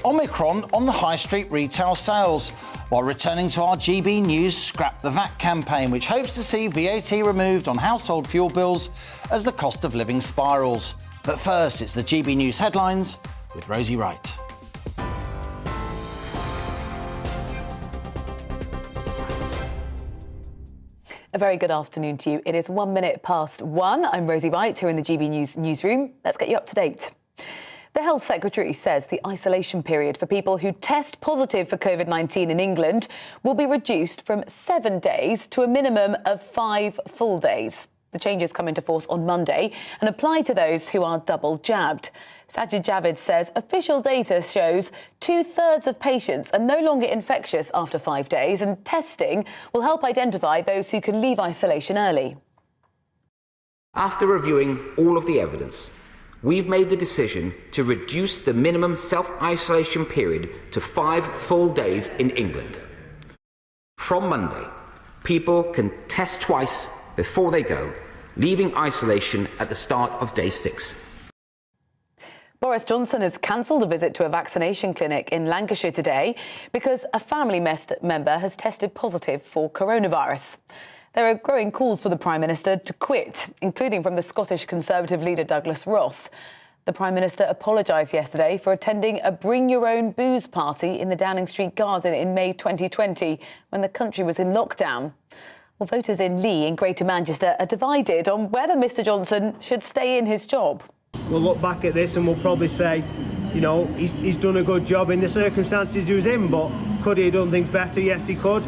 Omicron on the high street retail sales, while returning to our GB News Scrap the VAT campaign, which hopes to see VAT removed on household fuel bills as the cost of living spirals. But first, it's the GB News headlines with Rosie Wright. A very good afternoon to you. It is 1 minute past 1. I'm Rosie Wright here in the GB News newsroom. Let's get you up to date. The Health Secretary says the isolation period for people who test positive for COVID-19 in England will be reduced from 7 days to a minimum of 5 full days. The changes come into force on Monday and apply to those who are double jabbed. Sajid Javid says official data shows 2/3 of patients are no longer infectious after 5 days, and testing will help identify those who can leave isolation early. After reviewing all of the evidence, we've made the decision to reduce the minimum self-isolation period to 5 full days in England. From Monday, people can test twice before they go, leaving isolation at the start of day 6. Boris Johnson has cancelled a visit to a vaccination clinic in Lancashire today because a family member has tested positive for coronavirus. There are growing calls for the Prime Minister to quit, including from the Scottish Conservative leader Douglas Ross. The Prime Minister apologised yesterday for attending a bring-your-own-booze party in the Downing Street Garden in May 2020, when the country was in lockdown. Well, voters in Lee in Greater Manchester are divided on whether Mr Johnson should stay in his job. We'll look back at this and we'll probably say, you know, he's done a good job in the circumstances he was in, but could he have done things better? Yes, he could.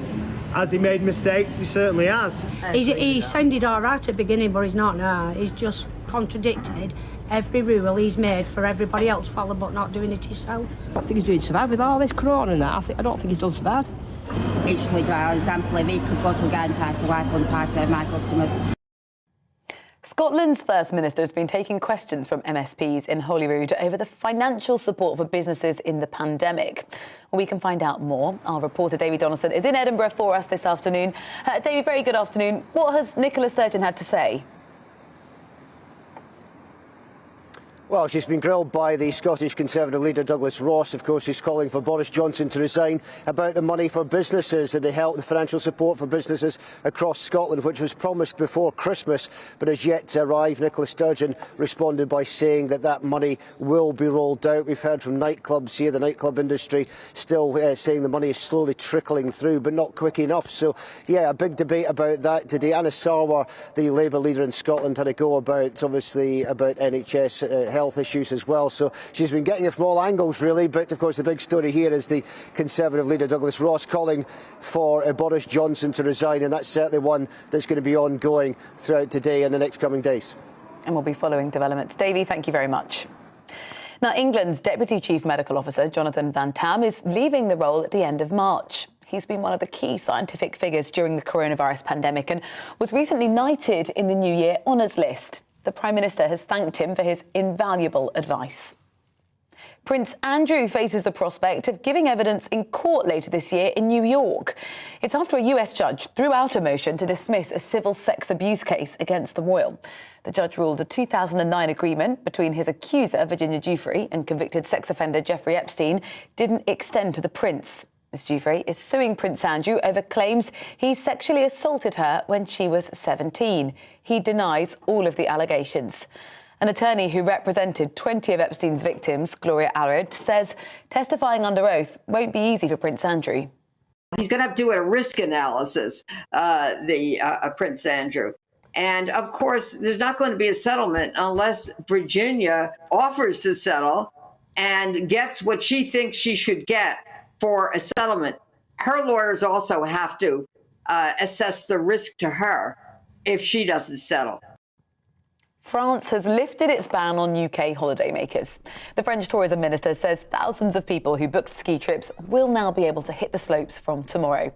Has he made mistakes? He certainly has. He sounded all right at the beginning, but he's not now. He's just contradicted every rule he's made for everybody else to follow, but not doing it himself. I think he's doing so bad with all this corona and that. I don't think he's done so bad. It should be an example. If he could go to a garden party, why couldn't I serve my customers? Scotland's First Minister has been taking questions from MSPs in Holyrood over the financial support for businesses in the pandemic. We can find out more. Our reporter David Donaldson is in Edinburgh for us this afternoon. David, very good afternoon. What has Nicola Sturgeon had to say? Well, she's been grilled by the Scottish Conservative leader Douglas Ross. Of course, he's calling for Boris Johnson to resign, about the money for businesses and the financial support for businesses across Scotland, which was promised before Christmas but has yet to arrive. Nicola Sturgeon responded by saying that money will be rolled out. We've heard from nightclubs here, the nightclub industry, still saying the money is slowly trickling through, but not quick enough. So, yeah, a big debate about that today. Anna Sarwar, the Labour leader in Scotland, had a go about, obviously, about NHS health issues as well. So she's been getting it from all angles, really. But, of course, the big story here is the Conservative leader, Douglas Ross, calling for Boris Johnson to resign. And that's certainly one that's going to be ongoing throughout today and the next coming days. And we'll be following developments. Davey, thank you very much. Now, England's Deputy Chief Medical Officer, Jonathan Van Tam, is leaving the role at the end of March. He's been one of the key scientific figures during the coronavirus pandemic and was recently knighted in the New Year Honours List. The Prime Minister has thanked him for his invaluable advice. Prince Andrew faces the prospect of giving evidence in court later this year in New York. It's after a US judge threw out a motion to dismiss a civil sex abuse case against the royal. The judge ruled a 2009 agreement between his accuser, Virginia Giuffre, and convicted sex offender Jeffrey Epstein didn't extend to the prince. Ms Giuffre is suing Prince Andrew over claims he sexually assaulted her when she was 17. He denies all of the allegations. An attorney who represented 20 of Epstein's victims, Gloria Allred, says testifying under oath won't be easy for Prince Andrew. He's going to have to do a risk analysis, Prince Andrew. And, of course, there's not going to be a settlement unless Virginia offers to settle and gets what she thinks she should get for a settlement. Her lawyers also have to assess the risk to her if she doesn't settle. France has lifted its ban on UK holidaymakers. The French tourism minister says thousands of people who booked ski trips will now be able to hit the slopes from tomorrow.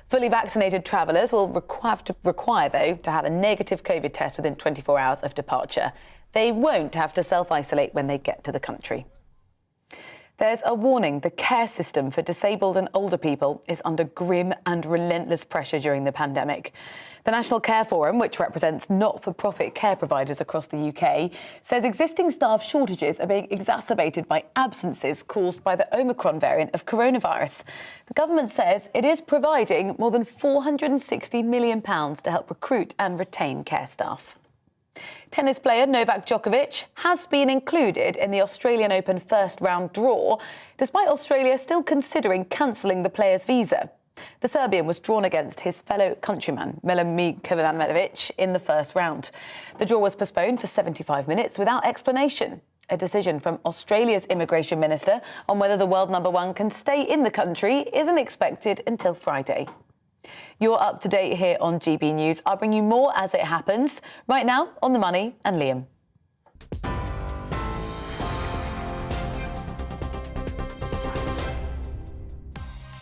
Fully vaccinated travellers will require, though, to have a negative COVID test within 24 hours of departure. They won't have to self-isolate when they get to the country. There's a warning. The care system for disabled and older people is under grim and relentless pressure during the pandemic. The National Care Forum, which represents not-for-profit care providers across the UK, says existing staff shortages are being exacerbated by absences caused by the Omicron variant of coronavirus. The government says it is providing more than £460 million to help recruit and retain care staff. Tennis player Novak Djokovic has been included in the Australian Open first-round draw, despite Australia still considering cancelling the player's visa. The Serbian was drawn against his fellow countryman, Milan Medvedev, in the first round. The draw was postponed for 75 minutes without explanation. A decision from Australia's immigration minister on whether the world number one can stay in the country isn't expected until Friday. You're up to date here on GB News. I'll bring you more as it happens. Right now, On the Money and Liam.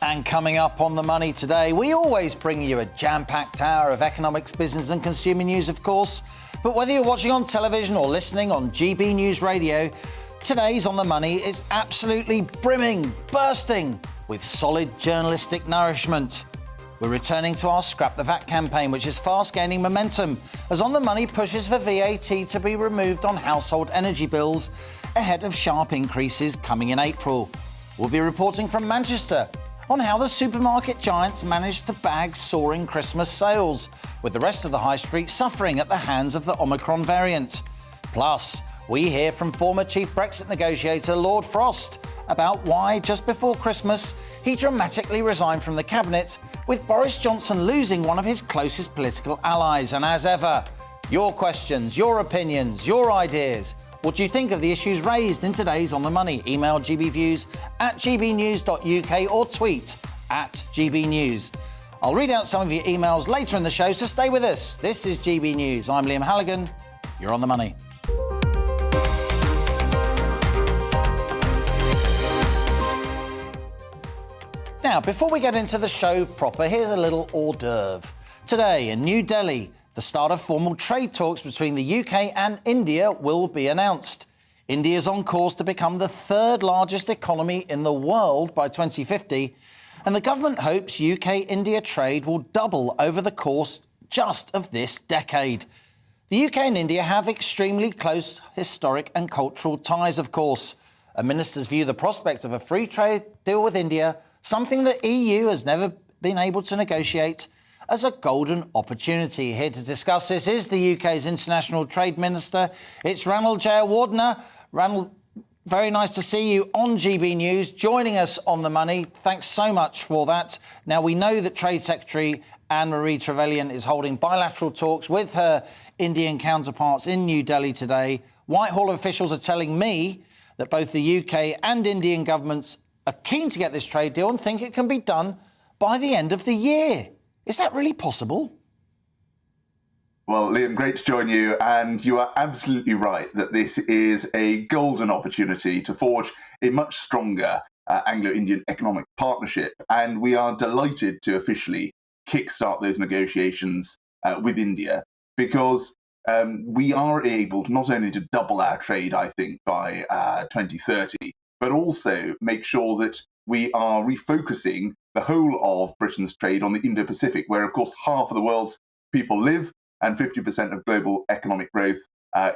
And coming up on The Money today, we always bring you a jam-packed hour of economics, business and consumer news, of course. But whether you're watching on television or listening on GB News Radio, today's On the Money is absolutely brimming, bursting with solid journalistic nourishment. We're returning to our Scrap the VAT campaign, which is fast gaining momentum as On the Money pushes for VAT to be removed on household energy bills ahead of sharp increases coming in April. We'll be reporting from Manchester on how the supermarket giants managed to bag soaring Christmas sales, with the rest of the high street suffering at the hands of the Omicron variant. Plus, we hear from former chief Brexit negotiator Lord Frost about why, just before Christmas, he dramatically resigned from the cabinet, with Boris Johnson losing one of his closest political allies. And as ever, your questions, your opinions, your ideas. What do you think of the issues raised in today's On the Money? Email gbviews@gbnews.uk or tweet @gbnews. I'll read out some of your emails later in the show, so stay with us. This is GB News. I'm Liam Halligan. You're On the Money. Now, before we get into the show proper, here's a little hors d'oeuvre. Today in New Delhi, the start of formal trade talks between the UK and India will be announced. India is on course to become the third largest economy in the world by 2050, and the government hopes UK-India trade will double over the course just of this decade. The UK and India have extremely close historic and cultural ties, of course. And ministers view the prospect of a free trade deal with India, something the EU has never been able to negotiate, as a golden opportunity. Here to discuss this is the UK's International Trade Minister. It's Ranil Jayawardena. Ranil, very nice to see you on GB News, joining us on The Money. Thanks so much for that. Now, we know that Trade Secretary Anne-Marie Trevelyan is holding bilateral talks with her Indian counterparts in New Delhi today. Whitehall officials are telling me that both the UK and Indian governments are keen to get this trade deal and think it can be done by the end of the year. Is that really possible? Well, Liam, great to join you. And you are absolutely right that this is a golden opportunity to forge a much stronger Anglo-Indian economic partnership. And we are delighted to officially kickstart those negotiations with India, because we are able to not only to double our trade, I think, by 2030, but also make sure that we are refocusing the whole of Britain's trade on the Indo-Pacific, where, of course, half of the world's people live and 50% of global economic growth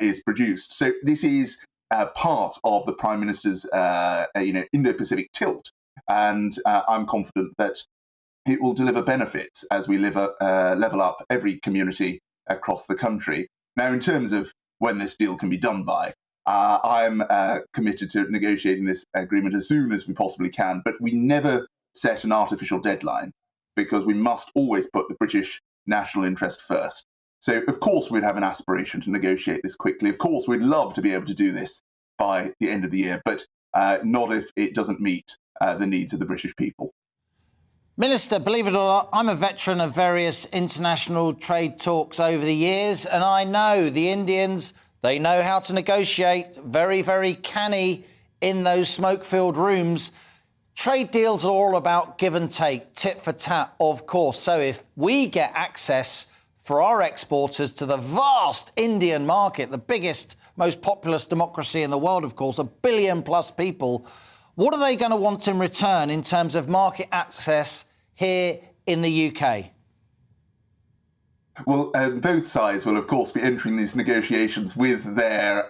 is produced. So this is part of the Prime Minister's Indo-Pacific tilt, and I'm confident that it will deliver benefits as we level up every community across the country. Now, in terms of when this deal can be done by, I'm committed to negotiating this agreement as soon as we possibly can, but we never set an artificial deadline, because we must always put the British national interest first. So, of course, we'd have an aspiration to negotiate this quickly. Of course, we'd love to be able to do this by the end of the year, but not if it doesn't meet the needs of the British people. Minister, believe it or not, I'm a veteran of various international trade talks over the years, and I know the Indians, they know how to negotiate, very, very canny in those smoke-filled rooms. Trade deals are all about give and take, tit for tat, of course. So if we get access for our exporters to the vast Indian market, the biggest, most populous democracy in the world, of course, 1 billion plus people, What are they going to want in return in terms of market access here in the UK? Well, both sides will, of course, be entering these negotiations with their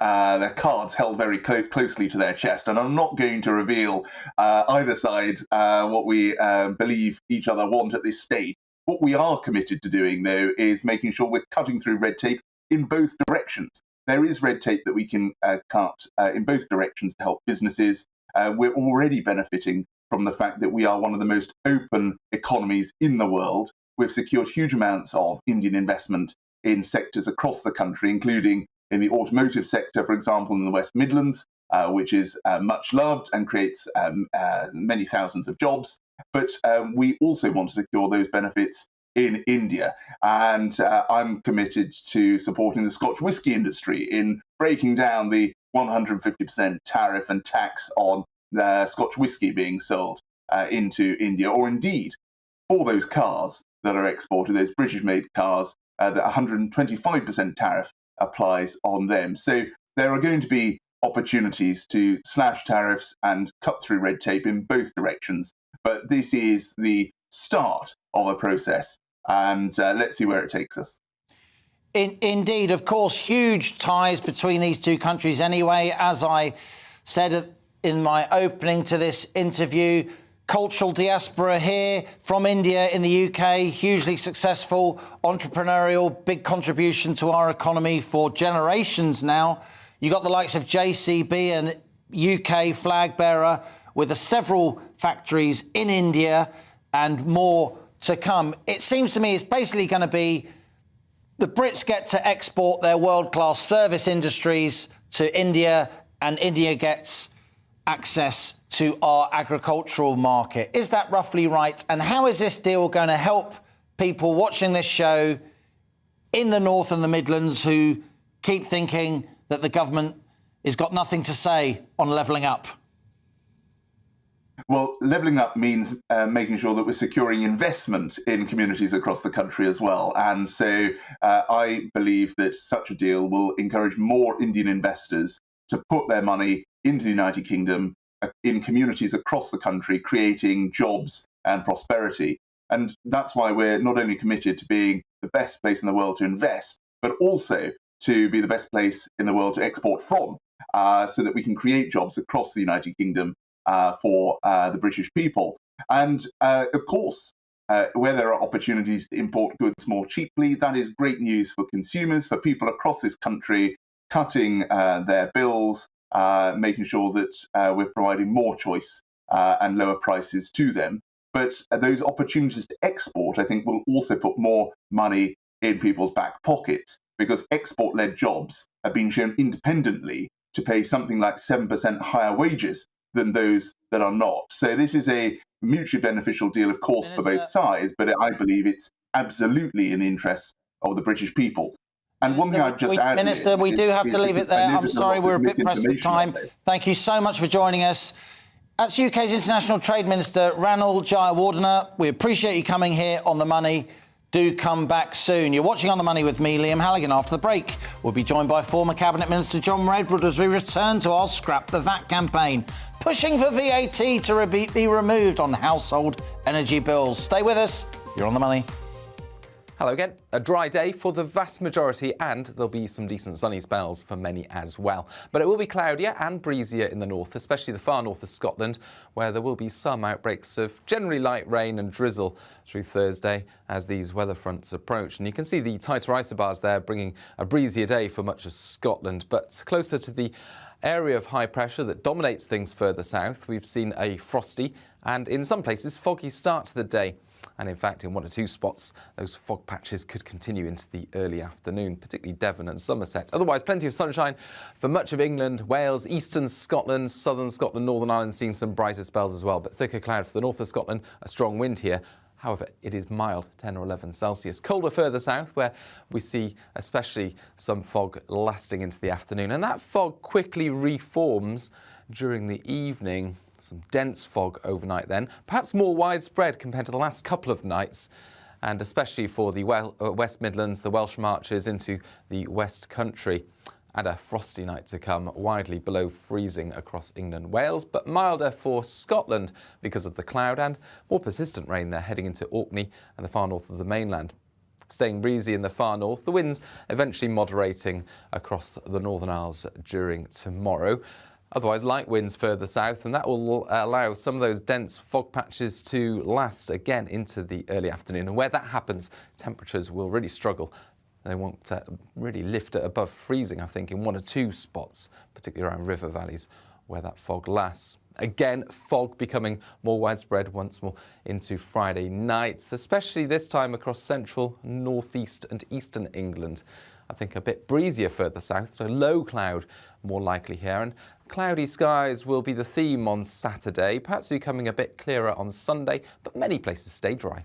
cards held very closely to their chest. And I'm not going to reveal either side what we believe each other want at this stage. What we are committed to doing, though, is making sure we're cutting through red tape in both directions. There is red tape that we can cut in both directions to help businesses. We're already benefiting from the fact that we are one of the most open economies in the world. We've secured huge amounts of Indian investment in sectors across the country, including in the automotive sector, for example, in the West Midlands, which is much loved and creates many thousands of jobs. But we also want to secure those benefits in India. And I'm committed to supporting the Scotch whisky industry in breaking down the 150% tariff and tax on Scotch whisky being sold into India, or indeed for those cars that are exported, those British-made cars, that 125% tariff applies on them. So there are going to be opportunities to slash tariffs and cut through red tape in both directions. But this is the start of a process, and let's see where it takes us. Indeed, of course, huge ties between these two countries anyway. As I said in my opening to this interview, cultural diaspora here from India in the UK, hugely successful, entrepreneurial, big contribution to our economy for generations now. You got the likes of JCB, an UK flag bearer with several factories in India and more to come. It seems to me it's basically going to be the Brits get to export their world-class service industries to India, and India gets access to our agricultural market. Is that roughly right? And how is this deal going to help people watching this show in the North and the Midlands who keep thinking that the government has got nothing to say on levelling up? Well, levelling up means making sure that we're securing investment in communities across the country as well. And so I believe that such a deal will encourage more Indian investors to put their money into the United Kingdom in communities across the country, creating jobs and prosperity. And that's why we're not only committed to being the best place in the world to invest, but also to be the best place in the world to export from, so that we can create jobs across the United Kingdom for the British people. And of course, where there are opportunities to import goods more cheaply, that is great news for consumers, for people across this country, cutting their bills, making sure that we're providing more choice and lower prices to them. But those opportunities to export, I think, will also put more money in people's back pockets, because export-led jobs have been shown independently to pay something like 7% higher wages than those that are not. So this is a mutually beneficial deal, of course, for both sides, but I believe it's absolutely in the interests of the British people. And one thing I'd just add, Minister, we do have to leave it there. I'm sorry, we're a bit pressed for time. Thank you so much for joining us. That's UK's International Trade Minister, Ranil Jayawardena. We appreciate you coming here on The Money. Do come back soon. You're watching On The Money with me, Liam Halligan. After the break, we'll be joined by former Cabinet Minister John Redwood as we return to our Scrap the VAT campaign, pushing for VAT to be removed on household energy bills. Stay with us. You're On The Money. Hello again. A dry day for the vast majority, and there'll be some decent sunny spells for many as well. But it will be cloudier and breezier in the north, especially the far north of Scotland, where there will be some outbreaks of generally light rain and drizzle through Thursday as these weather fronts approach. And you can see the tighter isobars there bringing a breezier day for much of Scotland. But closer to the area of high pressure that dominates things further south, we've seen a frosty and in some places foggy start to the day. And in fact, in one or two spots, those fog patches could continue into the early afternoon, particularly Devon and Somerset. Otherwise, plenty of sunshine for much of England, Wales, eastern Scotland, southern Scotland, Northern Ireland seeing some brighter spells as well. But thicker cloud for the north of Scotland, a strong wind here. However, it is mild, 10 or 11 Celsius. Colder further south, where we see especially some fog lasting into the afternoon. And that fog quickly reforms during the evening. Some dense fog overnight then, perhaps more widespread compared to the last couple of nights, and especially for the West Midlands, the Welsh Marches into the West Country. And a frosty night to come, widely below freezing across England and Wales, but milder for Scotland because of the cloud and more persistent rain there heading into Orkney and the far north of the mainland. Staying breezy in the far north, the winds eventually moderating across the Northern Isles during tomorrow. Otherwise, light winds further south, and that will allow some of those dense fog patches to last again into the early afternoon. And where that happens, temperatures will really struggle. They won't really lift it above freezing, I think, in one or two spots, particularly around river valleys where that fog lasts. Again, fog becoming more widespread once more into Friday nights, especially this time across central, northeast and eastern England. I think a bit breezier further south, so low cloud more likely here. And cloudy skies will be the theme on Saturday, perhaps becoming a bit clearer on Sunday, but many places stay dry.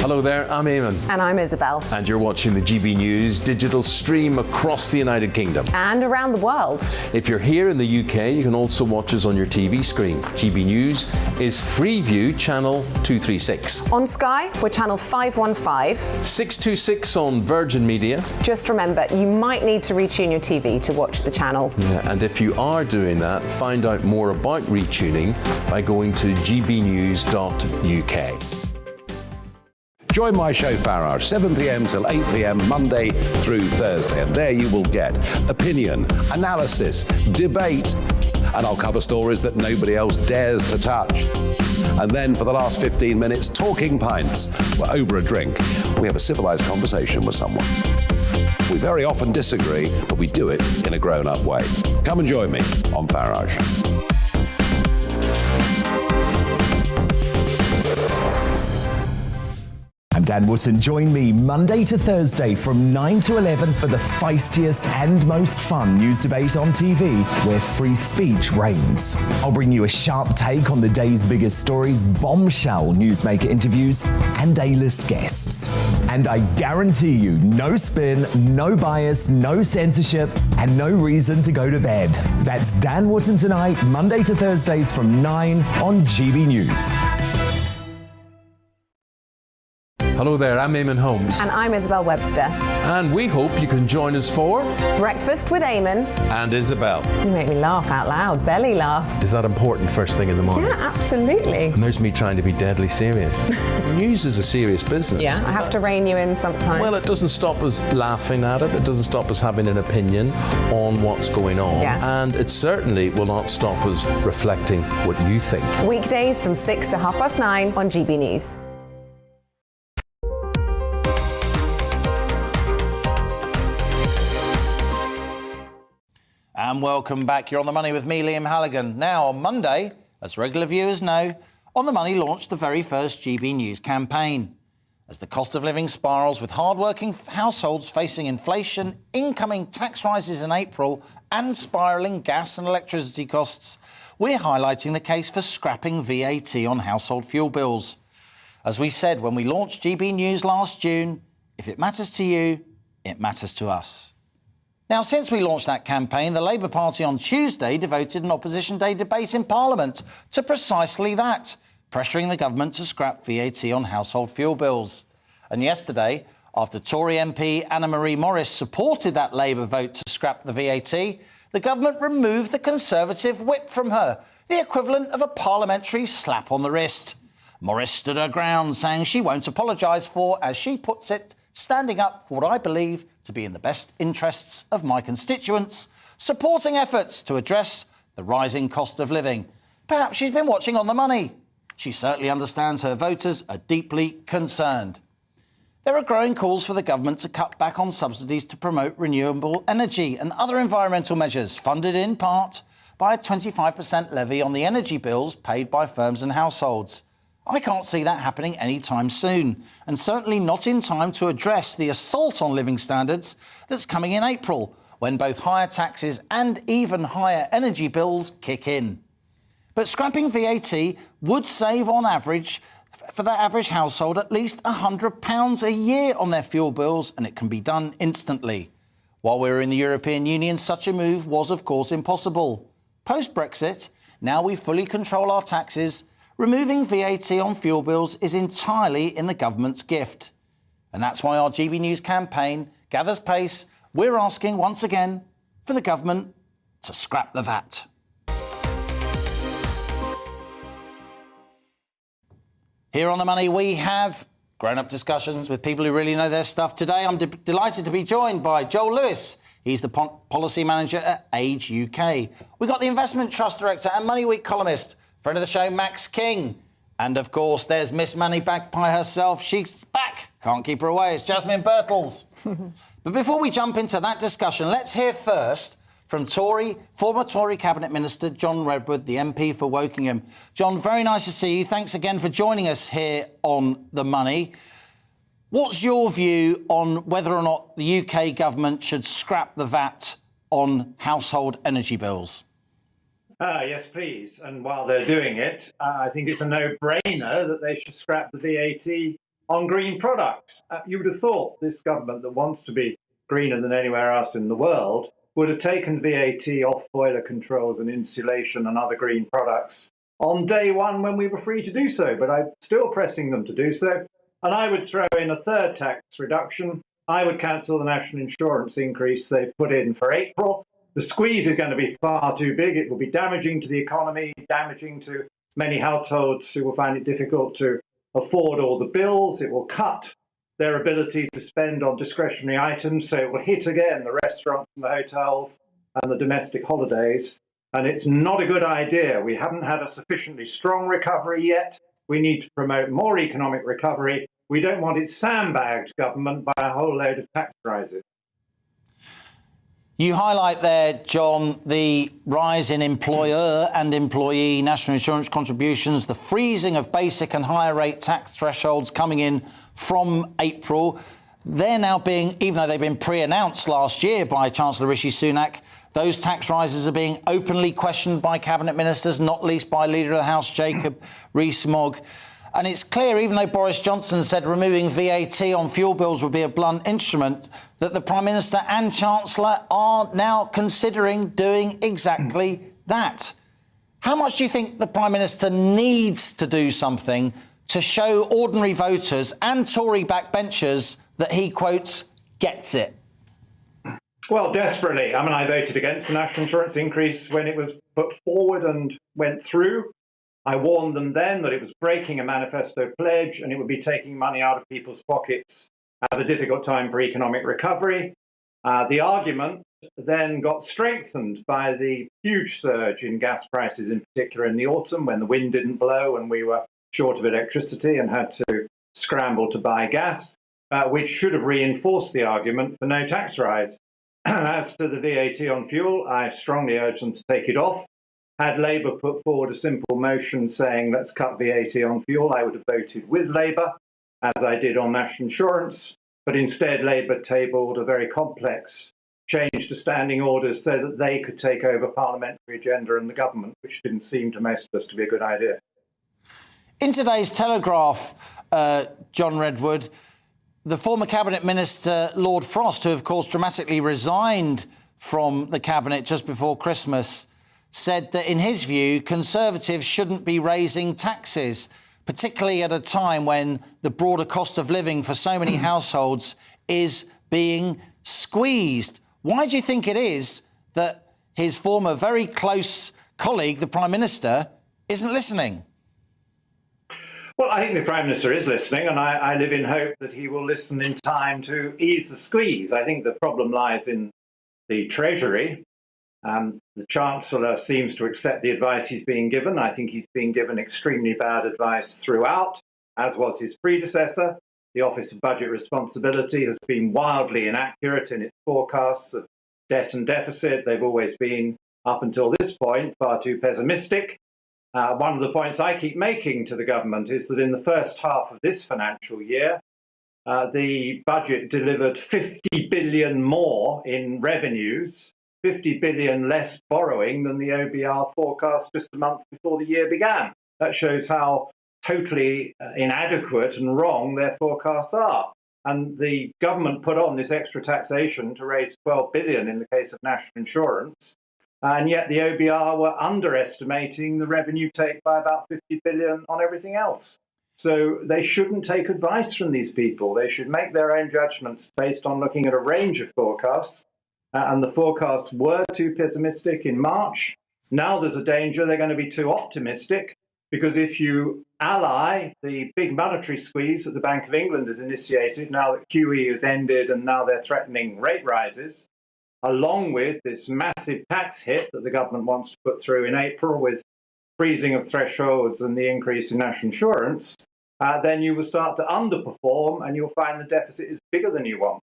Hello there, I'm Eamon. And I'm Isabel. And you're watching the GB News digital stream across the United Kingdom. And around the world. If you're here in the UK, you can also watch us on your TV screen. GB News is Freeview channel 236. On Sky, we're channel 515. 626 on Virgin Media. Just remember, you might need to retune your TV to watch the channel. Yeah, and if you are doing that, find out more about retuning by going to gbnews.uk. Join my show Farage, 7 p.m. till 8 p.m. Monday through Thursday. And there you will get opinion, analysis, debate, and I'll cover stories that nobody else dares to touch. And then for the last 15 minutes, talking pints. We're over a drink. We have a civilized conversation with someone. We very often disagree, but we do it in a grown-up way. Come and join me on Farage. I'm Dan Wootton. Join me Monday to Thursday from 9 to 11 for the feistiest and most fun news debate on TV, where free speech reigns. I'll bring you a sharp take on the day's biggest stories, bombshell newsmaker interviews, and A-list guests. And I guarantee you, no spin, no bias, no censorship, and no reason to go to bed. That's Dan Wootton tonight, Monday to Thursdays from 9 on GB News. Hello there, I'm Eamon Holmes. And I'm Isabel Webster. And we hope you can join us for Breakfast with Eamon and Isabel. You make me laugh out loud, belly laugh. Is that important first thing in the morning? Yeah, absolutely. And there's me trying to be deadly serious. News is a serious business. Yeah, I have to rein you in sometimes. Well, it doesn't stop us laughing at it. It doesn't stop us having an opinion on what's going on. Yeah. And it certainly will not stop us reflecting what you think. Weekdays from 6 to 9:30 on GB News. And welcome back. You're on The Money with me, Liam Halligan. Now, on Monday, as regular viewers know, On The Money launched the very first GB News campaign. As the cost of living spirals with hard-working households facing inflation, incoming tax rises in April and spiralling gas and electricity costs, we're highlighting the case for scrapping VAT on household fuel bills. As we said when we launched GB News last June, if it matters to you, it matters to us. Now, since we launched that campaign, the Labour Party on Tuesday devoted an Opposition Day debate in Parliament to precisely that, pressuring the government to scrap VAT on household fuel bills. And yesterday, after Tory MP Anna-Marie Morris supported that Labour vote to scrap the VAT, the government removed the Conservative whip from her, the equivalent of a parliamentary slap on the wrist. Morris stood her ground, saying she won't apologise for, as she puts it, standing up for what I believe to be in the best interests of my constituents, supporting efforts to address the rising cost of living. Perhaps she's been watching On The Money. She certainly understands her voters are deeply concerned. There are growing calls for the government to cut back on subsidies to promote renewable energy and other environmental measures, funded in part by a 25% levy on the energy bills paid by firms and households. I can't see that happening anytime soon, and certainly not in time to address the assault on living standards that's coming in April, when both higher taxes and even higher energy bills kick in. But scrapping VAT would save on average, for that average household, at least £100 a year on their fuel bills, and it can be done instantly. While we were in the European Union, such a move was, of course, impossible. Post-Brexit, now we fully control our taxes, removing VAT on fuel bills is entirely in the government's gift. And that's why our GB News campaign gathers pace. We're asking once again for the government to scrap the VAT. Here on The Money, we have grown-up discussions with people who really know their stuff. Today, I'm delighted to be joined by Joel Lewis. He's the policy manager at Age UK. We got the Investment Trust Director and Money Week columnist, friend of the show, Max King. And, of course, there's Miss Moneyback Pie herself. She's back. Can't keep her away. It's Jasmine Birtles. But before we jump into that discussion, let's hear first from former Tory Cabinet Minister John Redwood, the MP for Wokingham. John, very nice to see you. Thanks again for joining us here on The Money. What's your view on whether or not the UK government should scrap the VAT on household energy bills? Yes, please. And while they're doing it, I think it's a no-brainer that they should scrap the VAT on green products. You would have thought this government that wants to be greener than anywhere else in the world would have taken VAT off boiler controls and insulation and other green products on day one when we were free to do so. But I'm still pressing them to do so. And I would throw in a third tax reduction. I would cancel the national insurance increase they've put in for April. The squeeze is going to be far too big. It will be damaging to the economy, damaging to many households who will find it difficult to afford all the bills. It will cut their ability to spend on discretionary items. So it will hit again the restaurants and the hotels and the domestic holidays. And it's not a good idea. We haven't had a sufficiently strong recovery yet. We need to promote more economic recovery. We don't want it sandbagged, government, by a whole load of tax rises. You highlight there, John, the rise in employer and employee national insurance contributions, the freezing of basic and higher rate tax thresholds coming in from April. They're now being, even though they've been pre-announced last year by Chancellor Rishi Sunak, those tax rises are being openly questioned by cabinet ministers, not least by Leader of the House, Jacob Rees-Mogg. And it's clear, even though Boris Johnson said removing VAT on fuel bills would be a blunt instrument, that the Prime Minister and Chancellor are now considering doing exactly that. How much do you think the Prime Minister needs to do something to show ordinary voters and Tory backbenchers that he, quotes, gets it? Well, desperately. I mean, I voted against the national insurance increase when it was put forward and went through. I warned them then that it was breaking a manifesto pledge and it would be taking money out of people's pockets at a difficult time for economic recovery. The argument then got strengthened by the huge surge in gas prices, in particular in the autumn when the wind didn't blow and we were short of electricity and had to scramble to buy gas, which should have reinforced the argument for no tax rise. As to the VAT on fuel, I strongly urge them to take it off. Had Labour put forward a simple motion saying let's cut VAT on fuel, I would have voted with Labour, as I did on national insurance. But instead, Labour tabled a very complex change to standing orders so that they could take over parliamentary agenda and the government, which didn't seem to most of us to be a good idea. In today's Telegraph, John Redwood, the former Cabinet Minister, Lord Frost, who, of course, dramatically resigned from the Cabinet just before Christmas, said that, in his view, Conservatives shouldn't be raising taxes, particularly at a time when the broader cost of living for so many households is being squeezed. Why do you think it is that his former very close colleague, the Prime Minister, isn't listening? Well, I think the Prime Minister is listening, and I live in hope that he will listen in time to ease the squeeze. I think the problem lies in the Treasury. The Chancellor seems to accept the advice he's being given. I think he's being given extremely bad advice throughout, as was his predecessor. The Office of Budget Responsibility has been wildly inaccurate in its forecasts of debt and deficit. They've always been, up until this point, far too pessimistic. One of the points I keep making to the government is that in the first half of this financial year, the budget delivered 50 billion more in revenues, 50 billion less borrowing than the OBR forecast just a month before the year began. That shows how totally inadequate and wrong their forecasts are. And the government put on this extra taxation to raise 12 billion in the case of national insurance. And yet the OBR were underestimating the revenue take by about 50 billion on everything else. So they shouldn't take advice from these people. They should make their own judgments based on looking at a range of forecasts. And the forecasts were too pessimistic in March. Now there's a danger they're going to be too optimistic, because if you ally the big monetary squeeze that the Bank of England has initiated, now that QE has ended and now they're threatening rate rises, along with this massive tax hit that the government wants to put through in April with freezing of thresholds and the increase in national insurance, then you will start to underperform and you'll find the deficit is bigger than you want.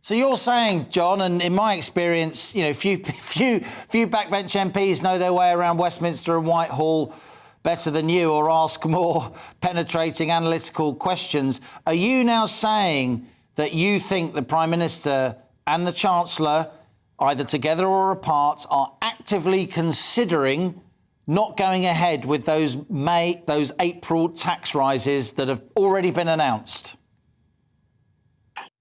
So you're saying, John, and in my experience, you know, few backbench MPs know their way around Westminster and Whitehall better than you, or ask more penetrating analytical questions. Are you now saying that you think the Prime Minister and the Chancellor, either together or apart, are actively considering not going ahead with those April tax rises that have already been announced?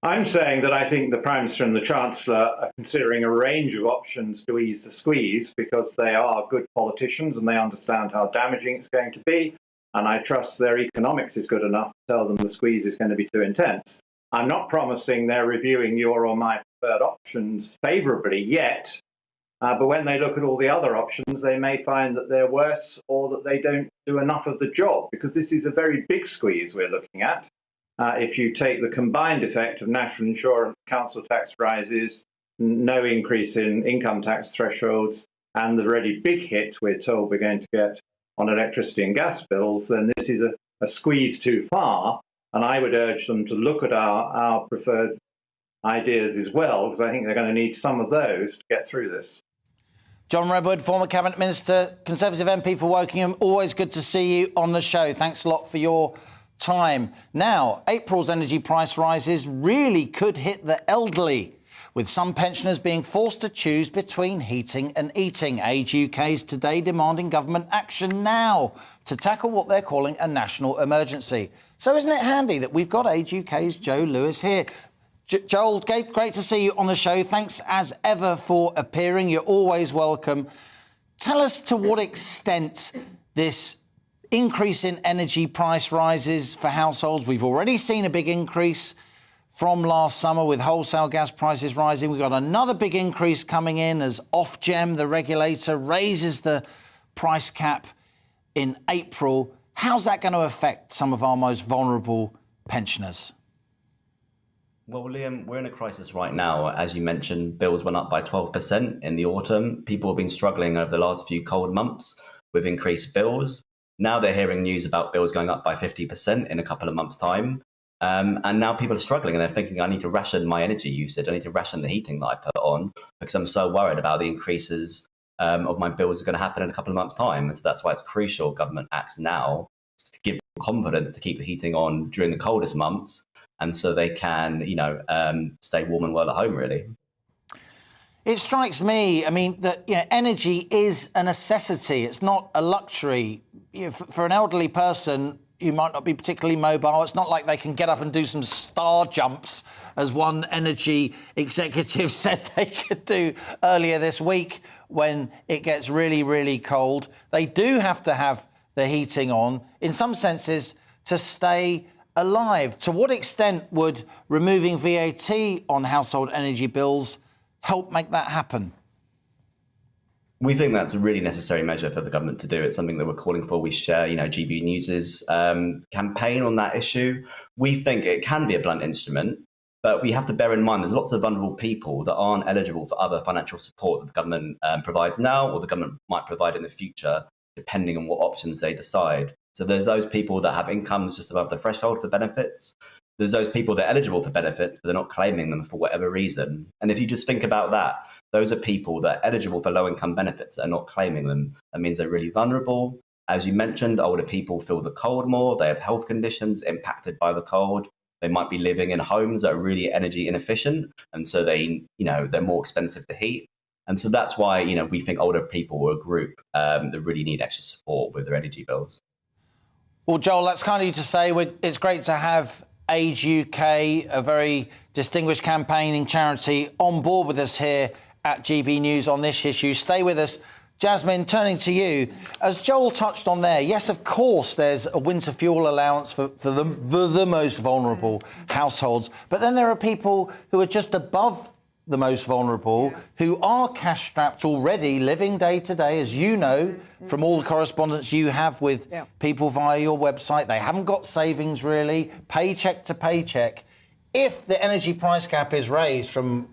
I'm saying that I think the Prime Minister and the Chancellor are considering a range of options to ease the squeeze, because they are good politicians and they understand how damaging it's going to be. And I trust their economics is good enough to tell them the squeeze is going to be too intense. I'm not promising they're reviewing your or my preferred options favourably yet. But when they look at all the other options, they may find that they're worse or that they don't do enough of the job, because this is a very big squeeze we're looking at. If you take the combined effect of national insurance, council tax rises, no increase in income tax thresholds, and the really big hit we're told we're going to get on electricity and gas bills, then this is a squeeze too far. And I would urge them to look at our preferred ideas as well, because I think they're going to need some of those to get through this. John Redwood, former Cabinet Minister, Conservative MP for Wokingham, always good to see you on the show. Thanks a lot for your time. Now, April's energy price rises really could hit the elderly, with some pensioners being forced to choose between heating and eating. Age UK is today demanding government action now to tackle what they're calling a national emergency. So isn't it handy that we've got Age UK's Joe Lewis here? Joel, great to see you on the show. Thanks as ever for appearing. You're always welcome. Tell us to what extent this increase in energy price rises for households. We've already seen a big increase from last summer with wholesale gas prices rising. We've got another big increase coming in as Ofgem, the regulator, raises the price cap in April. How's that going to affect some of our most vulnerable pensioners? Well, Liam, we're in a crisis right now. As you mentioned, bills went up by 12% in the autumn. People have been struggling over the last few cold months with increased bills. Now they're hearing news about bills going up by 50% in a couple of months' time. And now people are struggling and they're thinking, I need to ration my energy usage. I need to ration the heating that I put on because I'm so worried about the increases of my bills are going to happen in a couple of months' time. And so that's why it's crucial government acts now to give them confidence to keep the heating on during the coldest months. And so they can, stay warm and well at home, really. It strikes me, I mean, that energy is a necessity. It's not a luxury. For an elderly person, you might not be particularly mobile. It's not like they can get up and do some star jumps, as one energy executive said they could do earlier this week when it gets really, really cold. They do have to have the heating on, in some senses, to stay alive. To what extent would removing VAT on household energy bills help make that happen? We think that's a really necessary measure for the government to do. It's something that we're calling for. We share, GBNews' campaign on that issue. We think it can be a blunt instrument, but we have to bear in mind there's lots of vulnerable people that aren't eligible for other financial support that the government provides now or the government might provide in the future, depending on what options they decide. So there's those people that have incomes just above the threshold for benefits. There's those people that are eligible for benefits, but they're not claiming them for whatever reason. And if you just think about that, those are people that are eligible for low-income benefits that are not claiming them. That means they're really vulnerable. As you mentioned, older people feel the cold more. They have health conditions impacted by the cold. They might be living in homes that are really energy inefficient. And so they're more expensive to heat. And so that's why, we think older people are a group that really need extra support with their energy bills. Well, Joel, that's kind of you to say. It's great to have Age UK, a very distinguished campaigning charity, on board with us here at GB News on this issue. Stay with us. Jasmine, turning to you, as Joel touched on there, yes, of course, there's a winter fuel allowance for the most vulnerable households, but then there are people who are just above the most vulnerable, who are cash-strapped already, living day to day, as you know, from all the correspondence you have with people via your website. They haven't got savings, really, paycheck to paycheck. If the energy price cap is raised from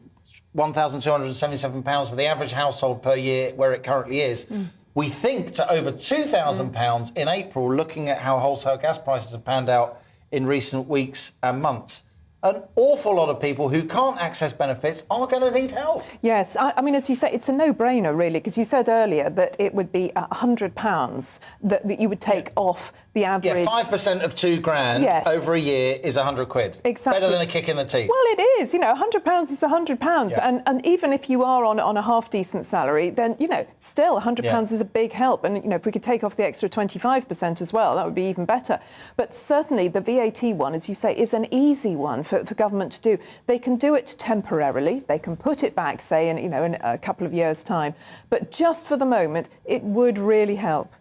£1,277 for the average household per year, where it currently is, we think to over £2,000 in April, looking at how wholesale gas prices have panned out in recent weeks and months. An awful lot of people who can't access benefits are going to need help. Yes, I mean, as you say, it's a no-brainer, really, because you said earlier that it would be £100 that you would take off the average. Yeah, 5% of £2,000 over a year is £100. Exactly. Better than a kick in the teeth. Well, it is. You know, £100 is £100, and even if you are on a half-decent salary, then still £100 is a big help. And if we could take off the extra 25% as well, that would be even better. But certainly the VAT one, as you say, is an easy one for government to do. They can do it temporarily. They can put it back, say, in a couple of years' time. But just for the moment, it would really help.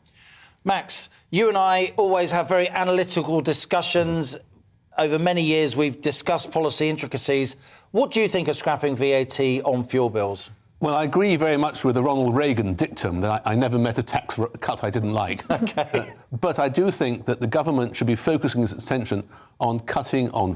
Max, you and I always have very analytical discussions. Over many years, we've discussed policy intricacies. What do you think of scrapping VAT on fuel bills? Well, I agree very much with the Ronald Reagan dictum that I never met a tax cut I didn't like. Okay. But I do think that the government should be focusing its attention on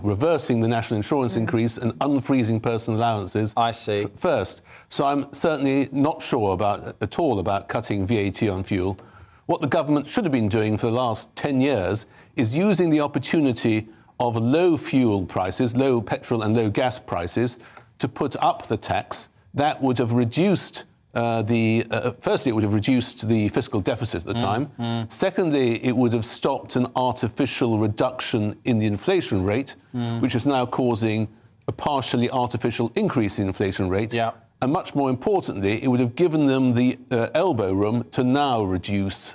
reversing the national insurance increase and unfreezing personal allowances. I see. First. So I'm certainly not sure at all about cutting VAT on fuel. What the government should have been doing for the last 10 years is using the opportunity of low fuel prices, low petrol and low gas prices, to put up the tax. That would have reduced firstly, it would have reduced the fiscal deficit at the time. Secondly, it would have stopped an artificial reduction in the inflation rate, which is now causing a partially artificial increase in the inflation rate. And much more importantly, it would have given them the elbow room to now reduce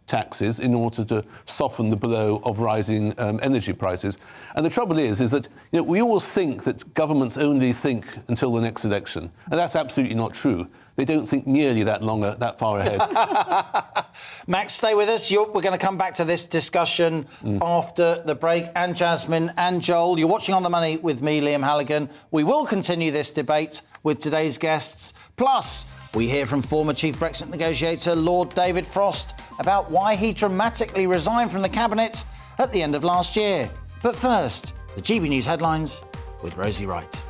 taxes in order to soften the blow of rising energy prices. And the trouble is that we always think that governments only think until the next election, and that's absolutely not true. They don't think nearly that far ahead. Max, stay with us. We're going to come back to this discussion after the break. And Jasmine and Joel, you're watching On the Money with me, Liam Halligan. We will continue this debate with today's guests. Plus, we hear from former Chief Brexit negotiator Lord David Frost about why he dramatically resigned from the Cabinet at the end of last year. But first, the GB News headlines with Rosie Wright.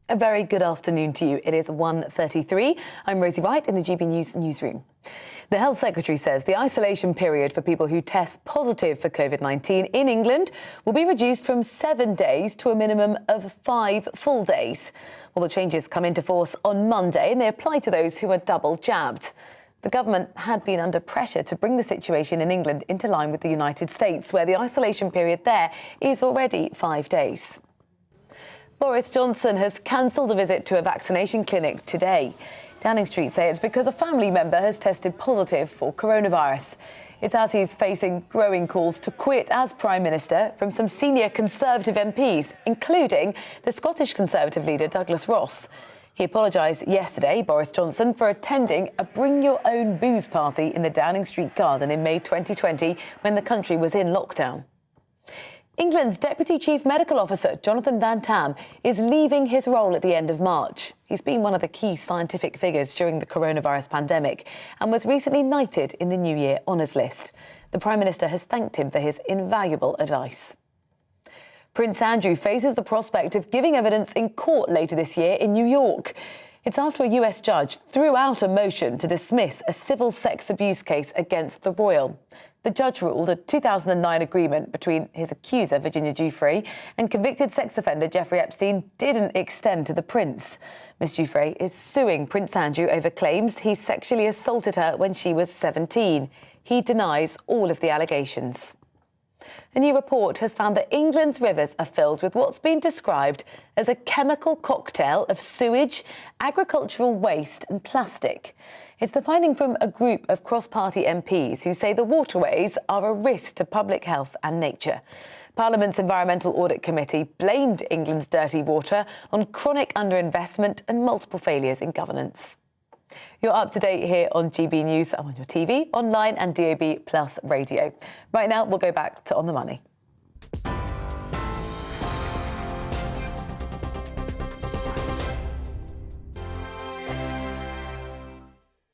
A very good afternoon to you. It is 1:33. I'm Rosie Wright in the GB News newsroom. The Health Secretary says the isolation period for people who test positive for COVID-19 in England will be reduced from 7 days to a minimum of 5 full days. Well, the changes come into force on Monday and they apply to those who are double jabbed. The government had been under pressure to bring the situation in England into line with the United States, where the isolation period there is already 5 days. Boris Johnson has cancelled a visit to a vaccination clinic today. Downing Street say it's because a family member has tested positive for coronavirus. It's as he's facing growing calls to quit as Prime Minister from some senior Conservative MPs, including the Scottish Conservative leader Douglas Ross. He apologised yesterday, Boris Johnson, for attending a bring-your-own-booze party in the Downing Street Garden in May 2020 when the country was in lockdown. England's Deputy Chief Medical Officer, Jonathan Van Tam, is leaving his role at the end of March. He's been one of the key scientific figures during the coronavirus pandemic and was recently knighted in the New Year Honours List. The Prime Minister has thanked him for his invaluable advice. Prince Andrew faces the prospect of giving evidence in court later this year in New York. It's after a US judge threw out a motion to dismiss a civil sex abuse case against the royal. The judge ruled a 2009 agreement between his accuser, Virginia Giuffre, and convicted sex offender Jeffrey Epstein didn't extend to the prince. Ms. Giuffre is suing Prince Andrew over claims he sexually assaulted her when she was 17. He denies all of the allegations. A new report has found that England's rivers are filled with what's been described as a chemical cocktail of sewage, agricultural waste and plastic. It's the finding from a group of cross-party MPs who say the waterways are a risk to public health and nature. Parliament's Environmental Audit Committee blamed England's dirty water on chronic underinvestment and multiple failures in governance. You're up to date here on GB News. I'm on your TV, online and DAB Plus radio. Right now, we'll go back to On the Money.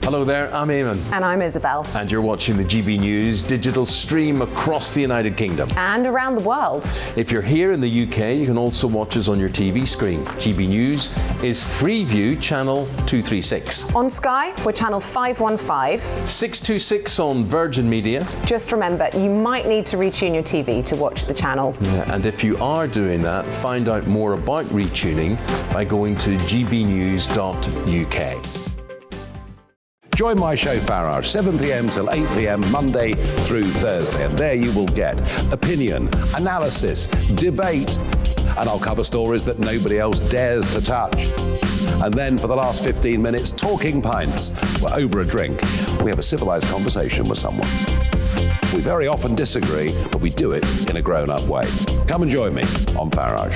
Hello there, I'm Eamon. And I'm Isabel. And you're watching the GB News digital stream across the United Kingdom. And around the world. If you're here in the UK, you can also watch us on your TV screen. GB News is Freeview channel 236. On Sky, we're channel 515. 626 on Virgin Media. Just remember, you might need to retune your TV to watch the channel. Yeah, and if you are doing that, find out more about retuning by going to gbnews.uk. Join my show Farage, 7 p.m. till 8 p.m. Monday through Thursday. And there you will get opinion, analysis, debate, and I'll cover stories that nobody else dares to touch. And then for the last 15 minutes, talking pints. We're over a drink. We have a civilised conversation with someone. We very often disagree, but we do it in a grown-up way. Come and join me on Farage.